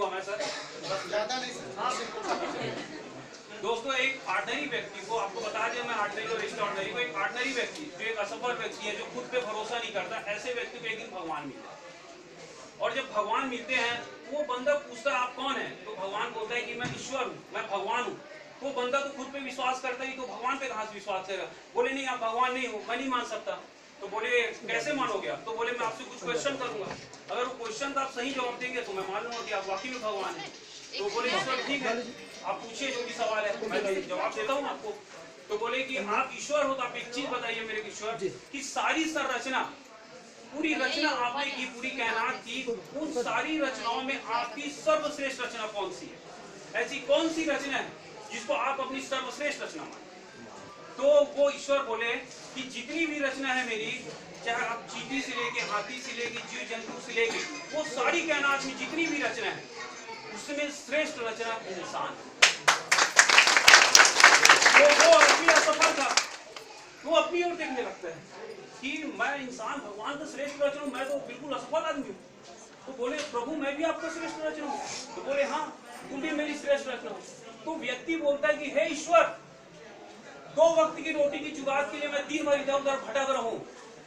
मैं सर, ज्यादा नहीं सर। हाँ दोस्तों, एक ऑर्डिनरी व्यक्ति को आपको बता दें, मैं ऑर्डिनरी और एक्स्ट्राऑर्डिनरी को, एक ऑर्डिनरी व्यक्ति जो एक असफल व्यक्ति है, जो खुद पे भरोसा नहीं करता, ऐसे व्यक्ति को एक दिन भगवान मिलता है। और जब भगवान मिलते हैं, वो बंदा पूछता है आप कौन है, तो भगवान बोलता है कि मैं ईश्वर हूँ, मैं भगवान हूँ। वो बंदा तो खुद पे विश्वास करता ही, तो भगवान पे कहाँ से विश्वास करेगा। बोले नहीं आप भगवान नहीं हो, मैं नहीं मान सकता। तो बोले कैसे मानोगे आप, तो बोले मैं आपसे कुछ क्वेश्चन करूंगा, अगर वो क्वेश्चन का आप सही जवाब देंगे तो मैं मान लूंगा कि आप वाकई में भगवान है। तो बोले ईश्वर ठीक है, आप पूछिए जो भी सवाल है, मैं जवाब देता हूँ आपको। तो बोले कि आप ईश्वर हो तो आप एक चीज बताइए मेरे ईश्वर, कि सारी संरचना, पूरी रचना आपने की, पूरी कायनात की, उन सारी रचनाओं में आपकी सर्वश्रेष्ठ रचना कौन सी है। ऐसी कौन सी रचना है जिसको आप अपनी सर्वश्रेष्ठ रचना माने। तो वो ईश्वर बोले कि जितनी भी रचना है मेरी, चाहे आप चींटी से लेके, हाथी से लेके, जीव जंतु से लेके, वो सारी कायनात में जितनी भी रचना है, उसमें श्रेष्ठ रचना इंसान। तो वो अपनी असफल था, वो अपनी ओर देखने लगता है कि मैं इंसान भगवान का श्रेष्ठ रचना हूं, मैं तो बिल्कुल असफल आदमी हूँ। तो बोले प्रभु मैं भी आपका श्रेष्ठ रचना हूँ। तो बोले हाँ तुम भी मेरी श्रेष्ठ रचना हो। तो व्यक्ति बोलता है कि हे ईश्वर, 2 वक्त की रोटी की जुगाड़ के लिए मैं दिन भर इधर उधर भटक रहा हूँ,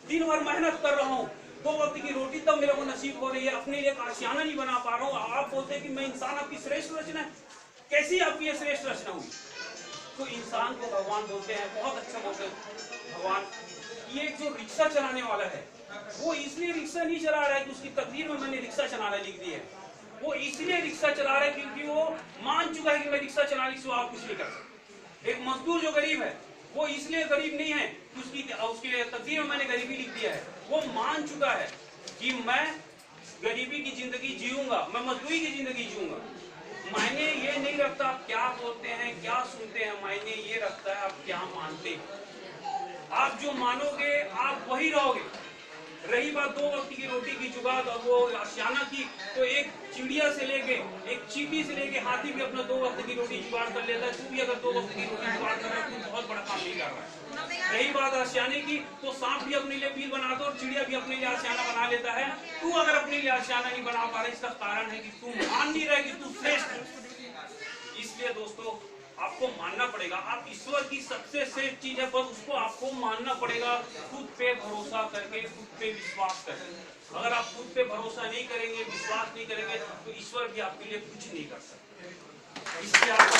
दिन भर मेहनत कर रहा हूँ, 2 वक्त की रोटी तब मेरे को नसीब हो रही है, अपने लिए आशियाना नहीं बना पा रहा हूँ। आप बोलते हैं कि मैं इंसान आपकी श्रेष्ठ रचना है, कैसी आपकी ये श्रेष्ठ रचना हुई। तो इंसान को भगवान बोलते हैं, बहुत अच्छा बोलते हैं भगवान, ये जो रिक्शा चलाने वाला है, वो इसलिए रिक्शा नहीं चला रहा है कि उसकी तकदीर में मैंने रिक्शा चलाना लिख दी है, वो इसलिए रिक्शा चला रहा है क्योंकि वो मान चुका है कि मैं रिक्शा चलाने के सिवा कुछ नहीं कर सकता। एक मजदूर जो गरीब है, वो इसलिए गरीब नहीं है कि उसके तकदीर में मैंने गरीबी लिख दिया है, वो मान चुका है कि मैं गरीबी की जिंदगी जीऊंगा, मैं मजदूरी की जिंदगी जीऊंगा। मायने ये नहीं रखता आप क्या बोलते हैं, क्या सुनते हैं, मायने ये रखता है आप क्या मानते हैं। आप जो मानोगे आप वही रहोगे। रही बात 2 वक्त की रोटी की जुगाड़ और वो आशियाना की, तो एक चिड़िया से लेके, एक चींटी से लेके हाथी भी अपना 2 वक्त की रोटी जुगाड़ कर लेता है। तू भी अगर 2 वक्त की रोटी जुगाड़ कर रहा है, तू बहुत बड़ा काम नहीं कर रहा है। रही बात आशियाने की, तो सांप भी अपने लिए बिल बनाता है और चिड़िया भी अपने लिए आशियाना बना लेता है। तू अगर अपने लिए आशियाना नहीं बना पा रहा, इसका कारण है कि तू मान नहीं रहा कि तू श्रेष्ठ। इसलिए दोस्तों आपको मानना पड़ेगा, आप ईश्वर की सबसे श्रेष्ठ चीज है, बस उसको आपको मानना पड़ेगा, खुद पे भरोसा करके, खुद पे विश्वास करके। अगर आप खुद पे भरोसा नहीं करेंगे, विश्वास नहीं करेंगे, तो ईश्वर भी आपके लिए कुछ नहीं कर सकते। इसलिए आपको